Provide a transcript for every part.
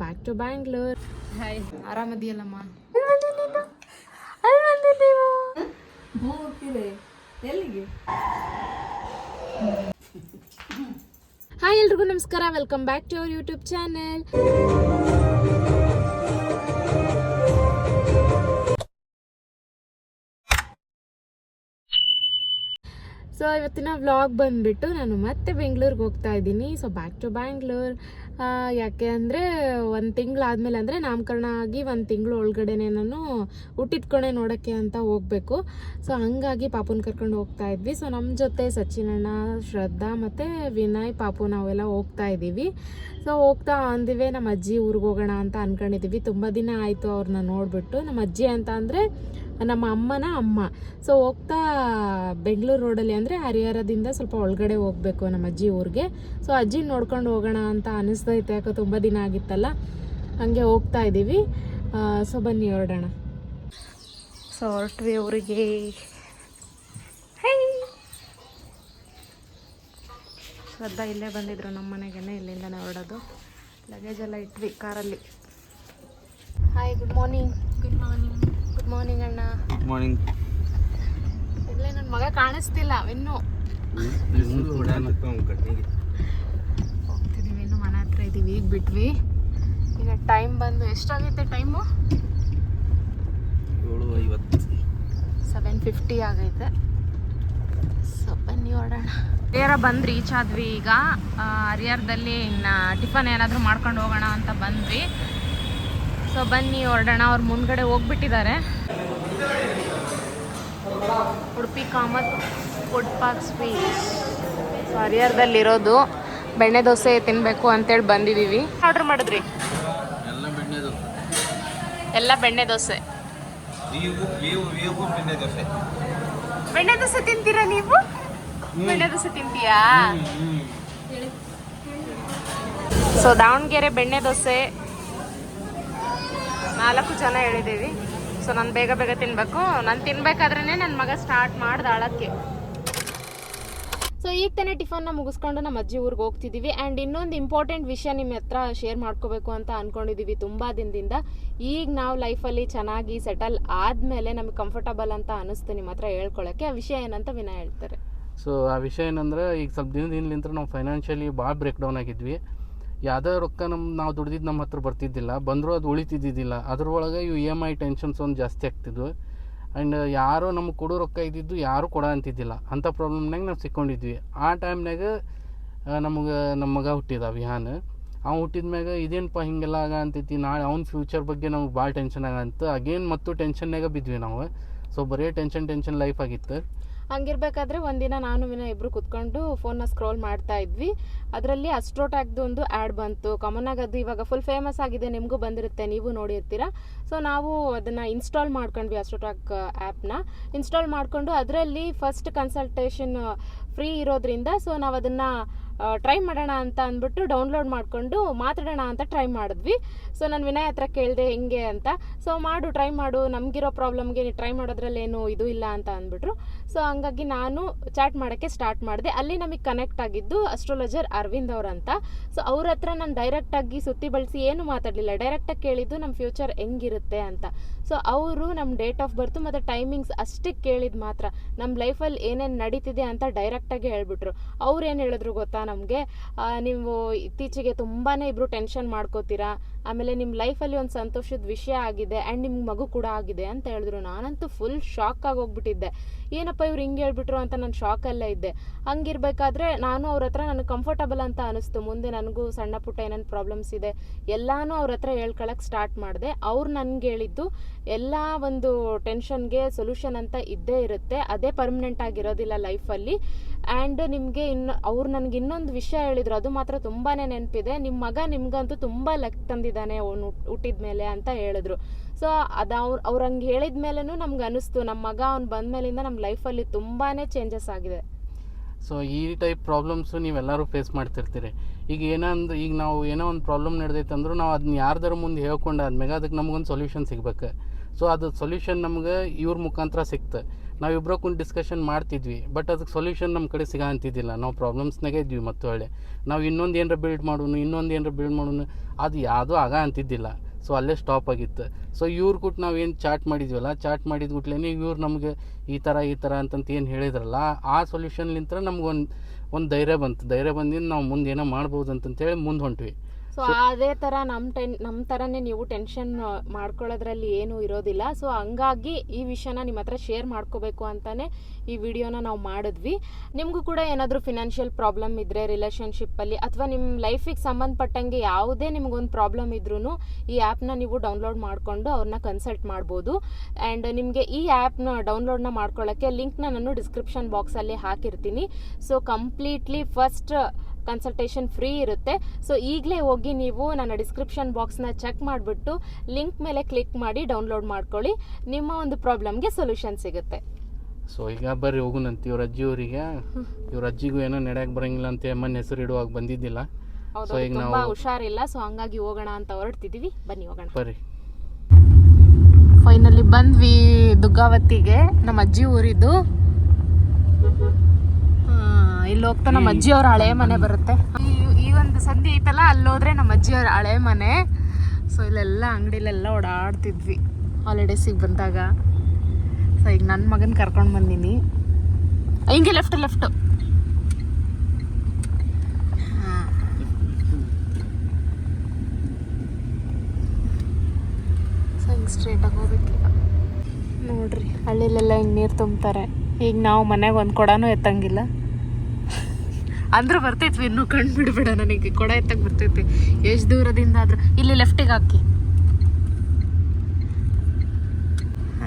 Back to Bangalore. Hi, ಆರಾಮದಿಯಲ್ಲಮ್ಮ? Hi ಎಲ್ರಿಗೂ ನಮಸ್ಕಾರ, welcome back to our YouTube channel. So ಇವತ್ತಿನ ವ್ಲಾಗ್ ಬಂದುಬಿಟ್ಟು ನಾನು ಮತ್ತೆ ಬೆಂಗಳೂರಿಗೆ ಹೋಗ್ತಾ ಇದ್ದೀನಿ. So back to Bangalore. ಯಾಕೆ ಅಂದರೆ 1 ತಿಂಗಳಾದಮೇಲೆ ಅಂದರೆ ನಾಮಕರಣ ಆಗಿ 1 ತಿಂಗಳು ಒಳಗಡೆನೆ ನಾನು ಹುಟ್ಟಿದ ಕೊನೆ ನೋಡೋಕ್ಕೆ ಅಂತ ಹೋಗಬೇಕು. ಸೊ ಹಂಗಾಗಿ ಪಾಪುನ ಕರ್ಕೊಂಡು ಹೋಗ್ತಾ ಇದ್ವಿ. ಸೊ ನಮ್ಮ ಜೊತೆ ಸಚಿನಣ್ಣ, ಶ್ರದ್ಧಾ ಮತ್ತು ವಿನಯ್, ಪಾಪು ನಾವೆಲ್ಲ ಹೋಗ್ತಾ ಇದ್ದೀವಿ. ಸೊ ಹೋಗ್ತಾ ಅಂದಿವೆ ನಮ್ಮ ಅಜ್ಜಿ ಊರಿಗೆ ಹೋಗೋಣ ಅಂತ ಅಂದ್ಕೊಂಡಿದ್ದೀವಿ. ತುಂಬ ದಿನ ಆಯಿತು ಅವ್ರನ್ನ ನೋಡಿಬಿಟ್ಟು. ನಮ್ಮ ಅಜ್ಜಿ ಅಂತ ಅಂದರೆ ನಮ್ಮ ಅಮ್ಮನ ಅಮ್ಮ. ಸೊ ಹೋಗ್ತಾ ಬೆಂಗಳೂರು ರೋಡಲ್ಲಿ ಅಂದರೆ ಹರಿಹರದಿಂದ ಸ್ವಲ್ಪ ಒಳಗಡೆ ಹೋಗಬೇಕು ನಮ್ಮ ಅಜ್ಜಿ ಊರಿಗೆ. ಸೊ ಅಜ್ಜಿ ನೋಡ್ಕೊಂಡು ಹೋಗೋಣ ಅಂತ ಅನಿಸ್ತೈತೆ, ಯಾಕೆ ತುಂಬ ದಿನ ಆಗಿತ್ತಲ್ಲ, ಹಾಗೆ ಹೋಗ್ತಾ ಇದ್ದೀವಿ. ಸೊ ಬನ್ನಿ ಹೊರಡೋಣ. ಸೊ ಹೊರಟ್ವಿ ಊರಿಗೆ. ಶ್ರದ್ಧಾ ಇಲ್ಲೇ ಬಂದಿದ್ರು ನಮ್ಮ ಮನೆಗೇನೆ, ಇಲ್ಲಿಂದನೇ ಹೊರಡೋದು. ಲಗೇಜ್ ಎಲ್ಲ ಇಟ್ವಿ ಕಾರಲ್ಲಿ. Hi, good morning. Good morning. Good morning ಅಣ್ಣ. Good morning. ಇಲ್ಲೇ ನನ್ನ ಮಗ ಕಾಣಿಸ್ತಿಲ್ಲ ಇನ್ನು. ಹೋಗ್ತಿದ್ದೀವಿ, ಇನ್ನು ಮನೆ ಹತ್ರ ಇದ್ದೀವಿ. ಈಗ ಬಿಟ್ವಿ. ಈಗ ಟೈಮ್ ಬಂದು ಎಷ್ಟಾಗೈತೆ? ಟೈಮು 7:50 ಆಗೈತೆ. ಸೊ ಬನ್ನಿ ಹೊರಡೋಣ. ಹರಿಹರ ಬಂದು ರೀಚ್ ಆದ್ವಿ. ಈಗ ಹರಿಹರದಲ್ಲಿ ಇನ್ನು ಟಿಫನ್ ಏನಾದರೂ ಮಾಡ್ಕೊಂಡು ಹೋಗೋಣ ಅಂತ ಬಂದ್ವಿ. ಸೊ ಬನ್ನಿ ಹೊರಡೋಣ. ಅವ್ರು ಮುಂದ್ಗಡೆ ಹೋಗ್ಬಿಟ್ಟಿದ್ದಾರೆ. Udupi Kamath food park sweet. So ಹರಿಹರದಲ್ಲಿರೋದು. ಬೆಣ್ಣೆ ದೋಸೆ ತಿನ್ನಬೇಕು ಅಂತೇಳಿ ಬಂದಿದ್ದೀವಿ. ಆರ್ಡ್ರ್ ಮಾಡಿದ್ರಿ? ಎಲ್ಲ ಬೆಣ್ಣೆ ದೋಸೆ. ಬೆಣ್ಣೆ ದೋಸೆ ತಿಂತೀರಾ ನೀವು? ಬೆಣ್ಣೆ ದೋಸೆ ತಿಂತೀಯಾ? ಸೊ ದಾವಣಗೆರೆ ಬೆಣ್ಣೆ ದೋಸೆ 4 ಜನ ಹೇಳಿದ್ದೀವಿ. ಸೊ ನಾನು ಬೇಗ ಬೇಗ ತಿನ್ನಬೇಕು. ನಾನು ತಿನ್ಬೇಕಾದ್ರೇ ನನ್ನ ಮಗ ಸ್ಟಾರ್ಟ್ ಮಾಡ್ದೆ ಅಳಕ್ಕೆ. ಸೊ ಈಗ ತಾನೇ ಟಿಫನ್ನ ಮುಗಿಸ್ಕೊಂಡು ನಮ್ಮ ಅಜ್ಜಿ ಊರಿಗೆ ಹೋಗ್ತಿದ್ದೀವಿ. ಆ್ಯಂಡ್ ಇನ್ನೊಂದು ಇಂಪಾರ್ಟೆಂಟ್ ವಿಷಯ ನಿಮ್ಮ ಹತ್ರ ಶೇರ್ ಮಾಡ್ಕೋಬೇಕು ಅಂತ ಅಂದ್ಕೊಂಡಿದ್ದೀವಿ ತುಂಬ ದಿನದಿಂದ. ಈಗ ನಾವು ಲೈಫಲ್ಲಿ ಚೆನ್ನಾಗಿ ಸೆಟಲ್ ಆದಮೇಲೆ ನಮಗೆ ಕಂಫರ್ಟಬಲ್ ಅಂತ ಅನ್ನಿಸ್ತು ನಿಮ್ಮ ಹತ್ರ ಹೇಳ್ಕೊಳ್ಳೋಕ್ಕೆ. ಆ ವಿಷಯ ಏನಂತ ವಿನಯ್ ಹೇಳ್ತಾರೆ. ಸೊ ಆ ವಿಷಯ ಏನಂದ್ರೆ, ಈಗ ಸ್ವಲ್ಪ ದಿನದಿಂದ ನಾವು ಫೈನಾನ್ಷಿಯಲಿ ಭಾಳ ಬ್ರೇಕ್ ಡೌನ್ ಆಗಿದ್ವಿ. ಯಾವುದೇ ರೊಕ್ಕ ನಾವು ದುಡ್ದಿದ್ದು ನಮ್ಮ ಹತ್ರ ಬರ್ತಿದ್ದಿಲ್ಲ, ಬಂದರೂ ಅದು ಉಳಿತಿದ್ದಿದ್ದಿಲ್ಲ. ಅದ್ರೊಳಗೆ ಇವು EMI ಟೆನ್ಷನ್ಸ್ ಒಂದು ಜಾಸ್ತಿ ಆಗ್ತಿದ್ವು. ಆ್ಯಂಡ್ ಯಾರೋ ನಮಗೆ ಕೊಡೋ ರೊಕ್ಕ ಇದ್ದಿದ್ದು ಯಾರೂ ಕೊಡೋ ಅಂತಿದ್ದಿಲ್ಲ. ಅಂಥ ಪ್ರಾಬ್ಲಮ್ನಾಗ ನಾವು ಸಿಕ್ಕೊಂಡಿದ್ವಿ. ಆ ಟೈಮ್ನಾಗ ನಮ್ಮ ಮಗ ಹುಟ್ಟಿದ ವಿಹಾನ್. ಅವ್ನು ಹುಟ್ಟಿದ ಮ್ಯಾಗ ಇದೇನಪ್ಪ ಹಿಂಗೆಲ್ಲ ಆಗ ಅಂತೈತಿ, ನಾಳೆ ಅವ್ನ ಫ್ಯೂಚರ್ ಬಗ್ಗೆ ನಮ್ಗೆ ಭಾಳ ಟೆನ್ಷನ್ ಆಗಂತ ಅಗೇನ್ ಮತ್ತು ಟೆನ್ಷನ್ನಾಗ ಬಿದ್ವಿ ನಾವು. ಸೊ ಬರೀ ಟೆನ್ಷನ್ ಲೈಫ್ ಆಗಿತ್ತು. ಹಂಗಿರ್ಬೇಕಾದ್ರೆ ಒಂದಿನ ನಾನು ವಿನಯ್ ಇಬ್ಬರು ಕುತ್ಕೊಂಡು ಫೋನ್ನ ಸ್ಕ್ರೋಲ್ ಮಾಡ್ತಾ ಇದ್ವಿ. ಅದರಲ್ಲಿ ಅಸ್ಟ್ರೋಟ್ಯಾಕ್ದು ಒಂದು ಆ್ಯಡ್ ಬಂತು. ಕಾಮನ್ ಆಗಿ ಅದು ಇವಾಗ ಫುಲ್ ಫೇಮಸ್ ಆಗಿದೆ, ನಿಮಗೂ ಬಂದಿರುತ್ತೆ, ನೀವು ನೋಡಿರ್ತೀರ. ಸೊ ನಾವು ಅದನ್ನು ಇನ್ಸ್ಟಾಲ್ ಮಾಡ್ಕೊಂಡ್ವಿ, ಅಸ್ಟ್ರೋಟ್ಯಾಕ್ ಆ್ಯಪ್ನ ಇನ್ಸ್ಟಾಲ್ ಮಾಡಿಕೊಂಡು ಅದರಲ್ಲಿ ಫಸ್ಟ್ ಕನ್ಸಲ್ಟೇಷನ್ ಫ್ರೀ ಇರೋದ್ರಿಂದ ಸೊ ನಾವು ಅದನ್ನು ಟ್ರೈ ಮಾಡೋಣ ಅಂತ ಅಂದ್ಬಿಟ್ಟು ಡೌನ್ಲೋಡ್ ಮಾಡಿಕೊಂಡು ಮಾತಾಡೋಣ ಅಂತ ಟ್ರೈ ಮಾಡಿದ್ವಿ. ಸೊ ನಾನು ವಿನಯ್ ಹತ್ರ ಕೇಳಿದೆ ಹೆಂಗೆ ಅಂತ. ಸೊ ಟ್ರೈ ಮಾಡು, ನಮಗಿರೋ ಪ್ರಾಬ್ಲಮ್ಗೆ ಟ್ರೈ ಮಾಡೋದ್ರಲ್ಲೇನು ಇದು ಇಲ್ಲ ಅಂತ ಅಂದ್ಬಿಟ್ರು. ಸೊ ಹಂಗಾಗಿ ನಾನು ಚಾಟ್ ಮಾಡೋಕ್ಕೆ ಸ್ಟಾರ್ಟ್ ಮಾಡಿದೆ. ಅಲ್ಲಿ ನಮಗೆ ಕನೆಕ್ಟ್ ಆಗಿದ್ದು ಅಸ್ಟ್ರಾಲಜರ್ ಅರವಿಂದ್ ಅವ್ರಂತ. ಸೊ ಅವ್ರ ಹತ್ರ ನಾನು ಡೈರೆಕ್ಟಾಗಿ ಸುತ್ತಿ ಬಳಸಿ ಏನು ಮಾತಾಡಲಿಲ್ಲ. ಡೈರೆಕ್ಟಾಗಿ ಕೇಳಿದ್ದು ನಮ್ಮ ಫ್ಯೂಚರ್ ಹೆಂಗಿರುತ್ತೆ ಅಂತ. ಸೊ ಅವರು ನಮ್ಮ ಡೇಟ್ ಆಫ್ ಬರ್ತು ಮತ್ತು ಟೈಮಿಂಗ್ಸ್ ಅಷ್ಟೇ ಕೇಳಿದ್ದು ಮಾತ್ರ. ನಮ್ಮ ಲೈಫಲ್ಲಿ ಏನೇನು ನಡೀತಿದೆ ಅಂತ ಡೈರೆಕ್ಟಾಗಿ ಹೇಳ್ಬಿಟ್ರು. ಅವ್ರು ಏನು ಹೇಳಿದ್ರು ಗೊತ್ತಾ ನಮಗೆ, ನೀವು ಇತ್ತೀಚೆಗೆ ತುಂಬಾ ಇಬ್ಬರು ಟೆನ್ಷನ್ ಮಾಡ್ಕೋತೀರಾ, ಆಮೇಲೆ ನಿಮ್ಮ ಲೈಫಲ್ಲಿ ಒಂದು ಸಂತೋಷದ ವಿಷಯ ಆಗಿದೆ ಆ್ಯಂಡ್ ನಿಮ್ಮ ಮಗು ಕೂಡ ಆಗಿದೆ ಅಂತ ಹೇಳಿದ್ರು. ನಾನಂತೂ ಫುಲ್ ಶಾಕ್ ಆಗಿ ಹೋಗ್ಬಿಟ್ಟಿದ್ದೆ. ಏನಪ್ಪ ಇವ್ರು ಹಿಂಗೆ ಹೇಳ್ಬಿಟ್ರು ಅಂತ ನಾನು ಶಾಕಲ್ಲೇ ಇದ್ದೆ. ಹಂಗಿರ್ಬೇಕಾದ್ರೆ ನಾನು ಅವ್ರ ಹತ್ರ ನನಗೆ ಕಂಫರ್ಟಬಲ್ ಅಂತ ಅನಿಸ್ತು. ಮುಂದೆ ನನಗೂ ಸಣ್ಣ ಪುಟ್ಟ ಏನೇನು ಪ್ರಾಬ್ಲಮ್ಸ್ ಇದೆ ಎಲ್ಲನೂ ಅವ್ರ ಹತ್ರ ಹೇಳ್ಕೊಳಕ್ಕೆ ಸ್ಟಾರ್ಟ್ ಮಾಡಿದೆ. ಅವ್ರು ನನಗೆ ಹೇಳಿದ್ದು, ಎಲ್ಲ ಒಂದು ಟೆನ್ಷನ್ಗೆ ಸೊಲ್ಯೂಷನ್ ಅಂತ ಇದ್ದೇ ಇರುತ್ತೆ, ಅದೇ ಪರ್ಮನೆಂಟ್ ಆಗಿರೋದಿಲ್ಲ ಲೈಫಲ್ಲಿ. ಆ್ಯಂಡ್ ನಿಮಗೆ ಅವ್ರು ನನಗೆ ಇನ್ನೊಂದು ವಿಷಯ ಹೇಳಿದ್ರು, ಅದು ಮಾತ್ರ ತುಂಬಾ ನೆನಪಿದೆ. ನಿಮ್ಮ ಮಗ ನಿಮ್ಗಂತೂ ತುಂಬ ಲಕ್ ತಂದಿದ್ದಾನೆ ಅವನು ಹುಟ್ಟಿದ ಮೇಲೆ ಅಂತ ಹೇಳಿದ್ರು. ಸೊ ಅದು ಅವ್ರು ಹಂಗೆ ಹೇಳಿದ ಮೇಲೂ ನಮ್ಗೆ ಅನ್ನಿಸ್ತು, ನಮ್ಮ ಮಗ ಅವ್ನು ಬಂದ ಮೇಲಿಂದ ನಮ್ಮ ಲೈಫಲ್ಲಿ ತುಂಬಾ ಚೇಂಜಸ್ ಆಗಿದೆ. ಸೊ ಈ ಟೈಪ್ ಪ್ರಾಬ್ಲಮ್ಸು ನೀವೆಲ್ಲರೂ ಫೇಸ್ ಮಾಡ್ತಿರ್ತೀರಿ. ಈಗ ಈಗ ನಾವು ಏನೋ ಒಂದು ಪ್ರಾಬ್ಲಮ್ ನಡೆದೈತೆ ಅಂದರೂ ನಾವು ಅದನ್ನ ಯಾರ್ದಾರ ಮುಂದೆ ಹೇಳ್ಕೊಂಡಾದ್ಮೇಲೆ ಅದಕ್ಕೆ ನಮಗೊಂದು ಸೊಲ್ಯೂಷನ್ ಸಿಗ್ಬೇಕು. ಸೊ ಅದು ಸೊಲ್ಯೂಷನ್ ನಮ್ಗೆ ಇವ್ರ ಮುಖಾಂತರ ಸಿಕ್ತು. ನಾವಿಬ್ಬರು ಕುಂತು ಡಿಸ್ಕಷನ್ ಮಾಡ್ತಿದ್ವಿ, ಬಟ್ ಅದಕ್ಕೆ ಸೊಲ್ಯೂಷನ್ ನಮ್ಮ ಕಡೆ ಸಿಗ ಅಂತಿದ್ದಿಲ್ಲ. ನಾವು ಪ್ರಾಬ್ಲಮ್ಸ್ನಾಗೆ ಇದ್ವಿ. ಮತ್ತು ಹೊಳ್ಳೆ ನಾವು ಇನ್ನೊಂದು ಏನರ ಬಿಲ್ಡ್ ಮಾಡೋಣ ಅದು ಯಾವುದೂ ಆಗ ಅಂತಿದ್ದಿಲ್ಲ. ಸೊ ಅಲ್ಲೇ ಸ್ಟಾಪ್ ಆಗಿತ್ತು. ಸೊ ಇವ್ರು ಕೂಟ್ ನಾವೇನು ಚಾಟ್ ಮಾಡಿದ್ವಲ್ಲ, ಚಾಟ್ ಮಾಡಿದ ಕೂಟ್ಲೇ ಇವ್ರು ನಮಗೆ ಈ ಥರ ಅಂತಂತ ಏನು ಹೇಳಿದ್ರಲ್ಲ, ಆ ಸೊಲ್ಯೂಷನ್ಲಿಂತ ನಮ್ಗೆ ಒಂದು ಧೈರ್ಯ ಬಂದಿಂದ ನಾವು ಮುಂದೆ ಏನೋ ಮಾಡ್ಬೋದು ಅಂತಂತೇಳಿ ಮುಂದೆ ಹೊಂಟ್ವಿ. ಸೊ ಅದೇ ಥರ ನಮ್ಮ ಥರನೇ ನೀವು ಟೆನ್ಷನ್ ಮಾಡ್ಕೊಳ್ಳೋದ್ರಲ್ಲಿ ಏನೂ ಇರೋದಿಲ್ಲ. ಸೊ ಹಂಗಾಗಿ ಈ ವಿಷಯನ ನಿಮ್ಮ ಹತ್ರ ಶೇರ್ ಮಾಡ್ಕೋಬೇಕು ಅಂತಲೇ ಈ ವಿಡಿಯೋನ ನಾವು ಮಾಡಿದ್ವಿ. ನಿಮಗೂ ಕೂಡ ಏನಾದರೂ ಫಿನಾನ್ಷಿಯಲ್ ಪ್ರಾಬ್ಲಮ್ ಇದ್ದರೆ ರಿಲೇಷನ್ಶಿಪ್ಪಲ್ಲಿ ಅಥವಾ ನಿಮ್ಮ ಲೈಫಿಗೆ ಸಂಬಂಧಪಟ್ಟಂಗೆ ಯಾವುದೇ ನಿಮಗೊಂದು ಪ್ರಾಬ್ಲಮ್ ಇದ್ರೂ ಈ ಆ್ಯಪ್ನ ನೀವು ಡೌನ್ಲೋಡ್ ಮಾಡಿಕೊಂಡು ಅವ್ರನ್ನ ಕನ್ಸಲ್ಟ್ ಮಾಡ್ಬೋದು. ಆ್ಯಂಡ್ ನಿಮಗೆ ಈ ಆ್ಯಪ್ನ ಡೌನ್ಲೋಡ್ನ ಮಾಡ್ಕೊಳ್ಳೋಕ್ಕೆ ಲಿಂಕ್ನ ನಾನು ಡಿಸ್ಕ್ರಿಪ್ಷನ್ ಬಾಕ್ಸಲ್ಲಿ ಹಾಕಿರ್ತೀನಿ. So completely first consultation free ಇರುತ್ತೆ. ಸೊ ಈಗಲೇ ಹೋಗಿ ನೀವು ನನ್ನ ಡಿಸ್ಕ್ರಿಪ್ಷನ್ ಬಾಕ್ಸ್ನ ಚೆಕ್ ಮಾಡಿಬಿಟ್ಟು ಲಿಂಕ್ ಮೇಲೆ ಕ್ಲಿಕ್ ಮಾಡಿ ಡೌನ್ಲೋಡ್ ಮಾಡ್ಕೊಳ್ಳಿ. ನಿಮ್ಮ ಒಂದು ಪ್ರಾಬ್ಲಮ್ಗೆ ಸೊಲ್ಯೂಷನ್ ಸಿಗುತ್ತೆ. ಸೊ ಈಗ ಬರ್ರಿ ಹೋಗುನಂತ ಇವ್ರ ಅಜ್ಜಿಗೂ ಏನೋ ನಡೆಯಕ್ಕೆ ಬರೋಂಗಿಲ್ಲ ಅಂತ ಅಮ್ಮನ ಹೆಸರು ಇಡುವಾಗ ಬಂದಿದ್ದಿಲ್ಲ. ಹೌದು, ತುಂಬಾ ಹುಷಾರಿಲ್ಲ. ಸೊ ಹಂಗಾಗಿ ಹೋಗೋಣ ಅಂತ ಹೊರಡ್ತಿದೀವಿ. ಬನ್ನಿ ಹೋಗೋಣ. ಬರ್ರಿ. ಫೈನಲಿ ಬಂದ್ವಿ ದುಗ್ಗಾವತಿಗೆ. ನಮ್ಮ ಅಜ್ಜಿ ಊರಿದ್ದು. ಇಲ್ಲಿ ಹೋಗ್ತಾ ನಮ್ಮ ಅಜ್ಜಿಯವ್ರ ಹಳೆ ಮನೆ ಬರುತ್ತೆ. ಈ ಒಂದು ಸಂಧಿ ಐತಲ್ಲ, ಅಲ್ಲೋದ್ರೆ ನಮ್ಮ ಅಜ್ಜಿಯವ್ರ ಹಳೆ ಮನೆ. ಸೊ ಇಲ್ಲೆಲ್ಲ ಅಂಗಡಿಲೆಲ್ಲ ಓಡಾಡ್ತಿದ್ವಿ ಹಾಲಿಡೇಸಿಗೆ ಬಂದಾಗ. ಸೊ ಈಗ ನನ್ನ ಮಗನ ಕರ್ಕೊಂಡು ಬಂದೀನಿ. ಹಿಂಗೆ ಲೆಫ್ಟ್ ಸೊ ಹಿಂಗೆ ಸ್ಟ್ರೇಟಾಗಿ ಹೋಗ್ಬೇಕೀಗ. ನೋಡ್ರಿ ಹಳ್ಳಿಲೆಲ್ಲ ಹಿಂಗೆ ನೀರು ತುಂಬ್ತಾರೆ. ಈಗ ನಾವು ಮನೆಗೆ ಒಂದು ಕೊಡನೂ ಎತ್ತಂಗಿಲ್ಲ. ಅಂದ್ರೂ ಬರ್ತೈತ್ವಿ, ಇನ್ನೂ ಕಣ್ಣು ಬಿಡಬೇಡ, ನನಗೆ ಕೊಡ ಎತ್ತಕ್ಕೆ ಬರ್ತೈತಿ ಎಷ್ಟು ದೂರದಿಂದ ಆದರೂ. ಇಲ್ಲಿ ಲೆಫ್ಟಿಗೆ ಹಾಕಿ.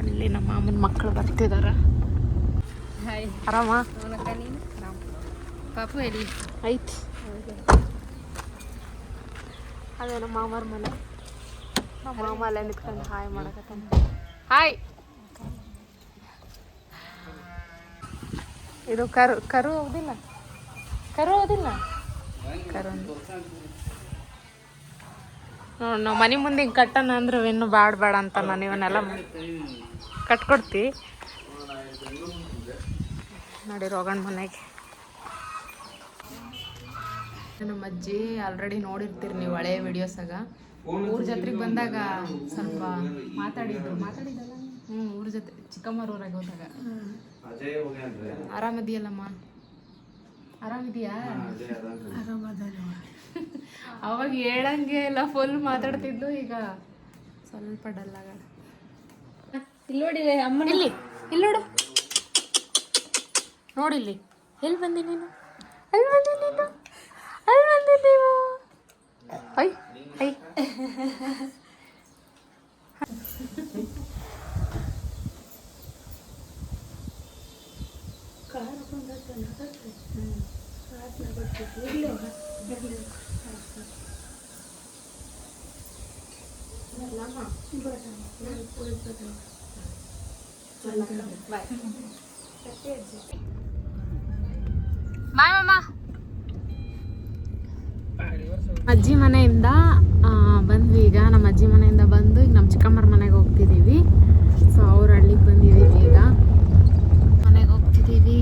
ಅಲ್ಲಿ ನಮ್ಮ ಮಾಮನ ಮಕ್ಕಳು ಬರ್ತಿದಾರ. ಆರಾಮ ಪಾಪು ಎಲ್ಲಿ ಐತಿ? ಅದೇ ನಮ್ಮ ಮಾಮರ ಮನೆ. ನಮ್ಮ ಮಾಮ ಅಲ್ಲೇ ನಿಂತ್ಕೊಂಡು ಹಾಯ್ ಮಾಡಕತ್ತಾನ. ಹಾಯ್. ಇದು ಕರು ಹೌದಿಲ್ಲ? ಕರು ನೋಡಿ, ನಾವು ಮನೆ ಮುಂದೆ ಹಿಂಗೆ ಕಟ್ಟಣ ಅಂದ್ರೆ ಇನ್ನೂ ಬೇಡ ಅಂತ ನಾನು ಇವನ್ನೆಲ್ಲ ಕಟ್ಕೊಡ್ತಿ. ನೋಡಿ ರೋಗಣ ಮನೆಗೆ. ನಮ್ಮ ಅಜ್ಜಿ ಆಲ್ರೆಡಿ ನೋಡಿರ್ತೀರಿ ನೀವು ಹಳೆ ವಿಡಿಯೋಸಾಗ. ಊರ ಜಾತ್ರೆಗೆ ಬಂದಾಗ ಸ್ವಲ್ಪ ಮಾತಾಡಿದ್ದಲ್ಲ. ಊರ ಜೊತೆ ಚಿಕ್ಕಮ್ಮರ ಊರಾಗ ಹೋದಾಗ. ಆರಾಮದಿಯಲ್ಲಮ್ಮ? ಆರಾಮಿದೆಯಾ? ಅವಾಗ ಹೇಳಂಗೆ ಎಲ್ಲ ಫುಲ್ ಮಾತಾಡ್ತಿದ್ಲು. ಈಗ ಸ್ವಲ್ಪ ಡಲ್ ಆಗ. ಇಲ್ಲಿ ನೋಡಿ ಅಮ್ಮ, ಇಲ್ಲಿ ನೋಡು, ನೋಡಿಲ್ಲಿ. ಎಲ್ಲಿ ಬಂದಿ ನೀನು? ಅಲ್ಲಿ ಬಂದಿ ನೀವು. ಐ ಬಾಯ್ ಮಾಮ. ಅಜ್ಜಿ ಮನೆಯಿಂದ ಬಂದ್ವಿ. ಈಗ ನಮ್ಮ ಅಜ್ಜಿ ಮನೆಯಿಂದ ಬಂದು ಈಗ ನಮ್ಮ ಚಿಕ್ಕಮ್ಮರ ಮನೆಗೆ ಹೋಗ್ತಿದ್ದೀವಿ. ಸೊ ಅವ್ರ ಹಳ್ಳಿಗೆ ಬಂದಿದ್ದೀವಿ. ಈಗ ಮನೆಗೆ ಹೋಗ್ತಿದ್ದೀವಿ.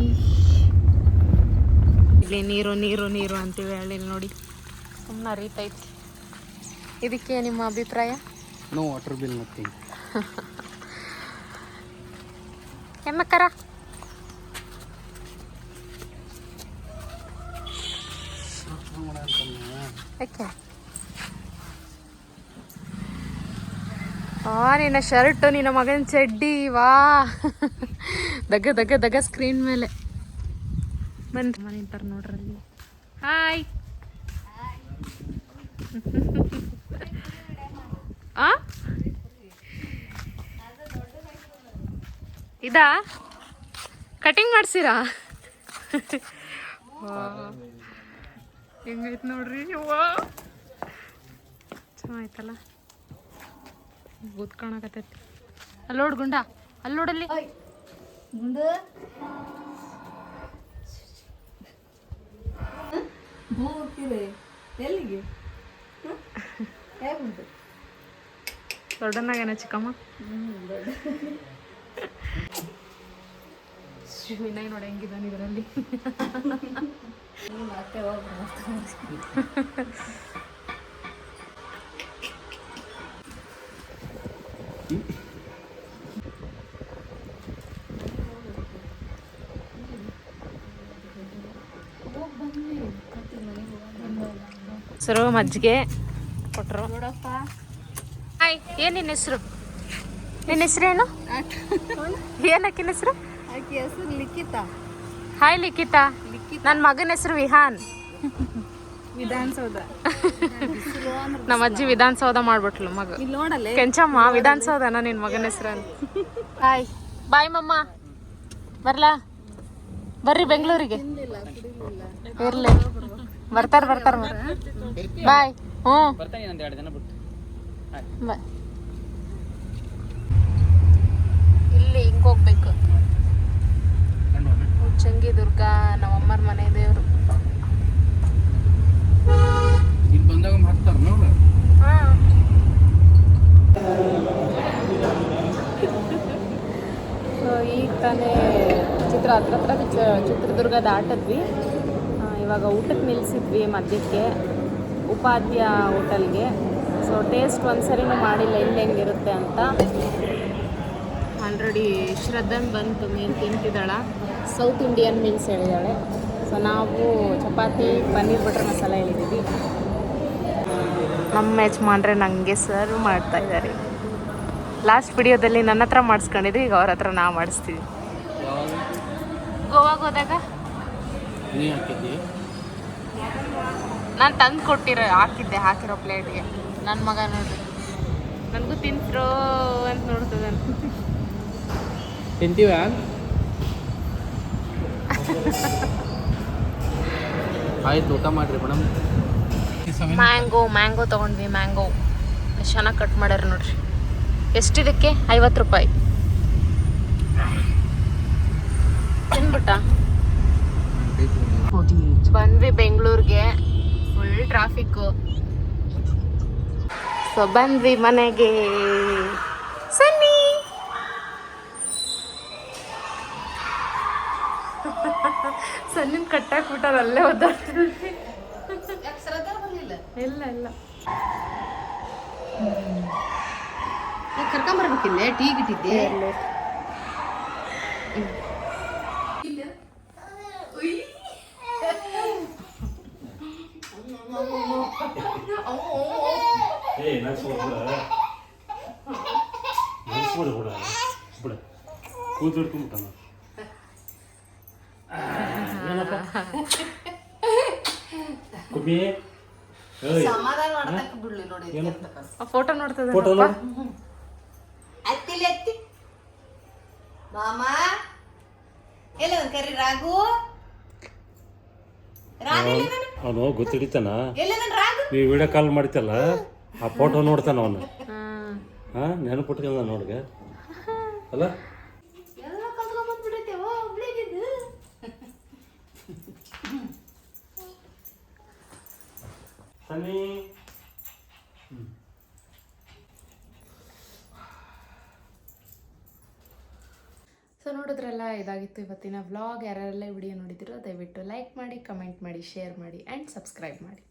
ಇಲ್ಲಿ ನೀರು ಅಂತೀವಿ ಹಳ್ಳಿಲಿ. ನೋಡಿ ಸುಮ್ಮನೆ ಹರಿತೈತಿ. ಇದಕ್ಕೆ ನಿಮ್ಮ ಅಭಿಪ್ರಾಯ? No water bill nothing. ಹೆಮ್ಮಕ್ಕರ ಯಾಕೆ? ನಿನ್ನ ಶರ್ಟು, ನಿನ್ನ ಮಗನ ಚಡ್ಡಿ, ವಾ ದಗ ಸ್ಕ್ರೀನ್ ಮೇಲೆ ಬಂದು ನಿಂತಾರೆ ನೋಡ್ರಲ್ಲಿ. ಹಾಯ್. ಇದಾ ಕಟಿಂಗ್ ಮಾಡ್ಸಿರಾ? ಹೆಂಗೈತೆ ನೋಡ್ರಿ. ಚೆನ್ನಾಯ್ತಲ್ಲ, ಕೂತ್ಕೊಳಕತ್ತೈತಿ. ಅಲ್ಲೋಡ್ ಗುಂಡ, ಅಲ್ಲೋಡಲ್ಲಿ ದೊಡ್ಡನಾಗೇನ ಚಿಕ್ಕಮ್ಮ? ವಿನಯ್ ನೋಡಿ ಹೆಂಗಿದ್ದಾನೆ ಇದರಲ್ಲಿ. ಮತ್ತೆ ಹೋಗ್ಬಿಡ್ತಾರೆ. ಹೆಸರು ಮಜ್ಜಿಗೆ ಕೊಟ್ಟರು. ನೋಡಪ್ಪ ಹಾಯ್, ಏನು ನಿನ್ನ ಹೆಸರು? ನಿನ್ನ ಹೆಸರೇನು? ಏನಕ್ಕಿನ ಹೆಸರು? ಆಕೆ ಹೆಸರು ಲಿಖಿತ. ಹಾಯ್ ಲಿಖಿತಾ. ನನ್ನ ಮಗನ ಹೆಸರು ವಿಹಾನ್. ವಿಧಾನಸೌಧ. ನಮ್ಮ ಅಜ್ಜಿ ವಿಧಾನಸೌಧ ಮಾಡ್ಬಿಟ್ಲು ಮಗ. ಇಲ್ಲಿ ನೋಡಲ್ಲ ಕೆಂಚಮ್ಮ ವಿಧಾನಸೌಧನ ನಿನ್ನ ಮಗನ ಹೆಸರು ಅಂತ. ಹಾಯ್ ಬಾಯ್ ಮಮ್ಮ. ಬರ್ಲಾ? ಬರ್ರಿ ಬೆಂಗಳೂರಿಗೆ. ಇರ್ಲಿ, ಬರ್ತಾರ ಬಾಯ್. ಹ್ಞೂ ಬಾಯ್. ಇಲ್ಲಿ ಹಿಂಗೆ ಹೋಗ್ಬೇಕು. ಉಚ್ಚಂಗಿ ದುರ್ಗ ನಮ್ಮಮ್ಮರ ಮನೆ ದೇವರು. ಇಲ್ಲಿ ಬಂದಾಗ ಹಾಕ್ತಾರ ನೋಡ್ರಿ. ಈಗ ತಾನೇ ಚಿತ್ರದುರ್ಗ ದಾಟಿದ್ವಿ. ಇವಾಗ ಊಟಕ್ಕೆ ನಿಲ್ಲಿಸಿದ್ವಿ ಮಧ್ಯಕ್ಕೆ ಉಪಾಧ್ಯ ಹೋಟೆಲ್ಗೆ. ಸೊ ಟೇಸ್ಟ್ ಒಂದ್ಸರಿನೂ ಮಾಡಿಲ್ಲ ಇಲ್ಲಿ ಹೆಂಗಿರುತ್ತೆ ಅಂತ. ಆಲ್ರೆಡಿ ಶ್ರದ್ಧನ್ ಬಂತು ಮೀನು ತಿಂತಿದ್ದಾಳ. ಸೌತ್ ಇಂಡಿಯನ್ ಮೀಲ್ಸ್ ಹೇಳಿದ್ದಾಳೆ. ಸೊ ನಾವು ಚಪಾತಿ ಪನ್ನೀರ್ ಬಟರ್ ಮಸಾಲ ಹೇಳಿದ್ದೀವಿ. ನಮ್ಮ ಯಜಮಾನ್ರೆ ನನಗೆ ಸರ್ವ್ ಮಾಡ್ತಾ ಇದ್ದಾರೆ. ಲಾಸ್ಟ್ ವಿಡಿಯೋದಲ್ಲಿ ನನ್ನ ಹತ್ರ ಮಾಡಿಸ್ಕೊಂಡಿದ್ವಿ, ಈಗ ಅವ್ರ ಹತ್ರ ನಾವು ಮಾಡಿಸ್ತೀವಿ. ಗೋವಾಗ ಹೋದಾಗ ನೀ ಹಾಕಿದ್ದಿ? ನಾನು ತಂದು ಹಾಕಿರೋ ಪ್ಲೇಟ್ಗೆ. ನನ್ನ ಮಗ ನೋಡ್ರಿ ನನಗೂ ತಿಂತ್ರೋ ಅಂತ ನೋಡ್ತದ. ತಿಂತೀವ? ಆಯ್ತು, ಊಟ ಮಾಡ್ರಿ ಮೇಡಮ್. ಮ್ಯಾಂಗೋ ತೊಗೊಂಡ್ವಿ. ಮ್ಯಾಂಗೋ ಎಷ್ಟು ಚೆನ್ನಾಗಿ ಕಟ್ ಮಾಡ್ಯಾರ ನೋಡ್ರಿ. ಎಷ್ಟಿದಕ್ಕೆ? 50 ರೂಪಾಯಿ. ತಿನ್ಬಿಟ್ಟ ಬಂದ್ವಿ ಬೆಂಗಳೂರಿಗೆ. Full traffic. ಸೊ ಬಂದ್ವಿ ಮನೆಗೆ. ಸನ್ನಿ ಸನ್ನಿನ ಕಟ್ಟಾಕ್ಬಿಟ್ಟಾರ ಅಲ್ಲೇ ಓದಾಡ್ತೀವಿ. ಇಲ್ಲ ಕರ್ಕೊಂಬರ್ಬೇಕಿಲ್ಲ ಟೀ ಗಿಟ್ಟಿದ್ದೆ. ಸಮಾಧಾನ ಮಾಡ್ತಕ್ಕ ಬಿಡ್ಲಿ ನೋಡಿ. ಫೋಟೋ ನೋಡ್ತದ ಅತ್ತಿ ಮಾಮ ಎಲ್ಲ ಕರಿ ರಾಘು. ಅವನು ಗೊತ್ತಿಡಿತಾನ. ರಾಘು ನೀವು ವಿಡಿಯೋ ಕಾಲ್ ಮಾಡ್ತಲ್ಲ, ಆ ಫೋಟೋ ನೋಡ್ತಾನ ಅವನು. ಹಾ, ನೆನಪಿಟ್ಕೊಂಡ ನೋಡ್ಗೆ ಅಲ್ಲ. ಎಲ್ಲ ಕಲ್ತ್ಕೊಂಡ್ಬಿಟ್ಟೈತೆ ಒಬ್ಳಿಗಿದ್ದು. ಸನ್ನಿ ಸೊ ನೋಡಿದ್ರಲ್ಲ, ಇದಾಗಿತ್ತು ಇವತ್ತಿನ ವ್ಲಾಗ್. ಯಾರೆಲ್ಲ ವಿಡಿಯೋ ನೋಡಿದಿರೋ ದಯವಿಟ್ಟು ಲೈಕ್ ಮಾಡಿ, ಕಮೆಂಟ್ ಮಾಡಿ, ಶೇರ್ ಮಾಡಿ ಆ್ಯಂಡ್ ಸಬ್ಸ್ಕ್ರೈಬ್ ಮಾಡಿ.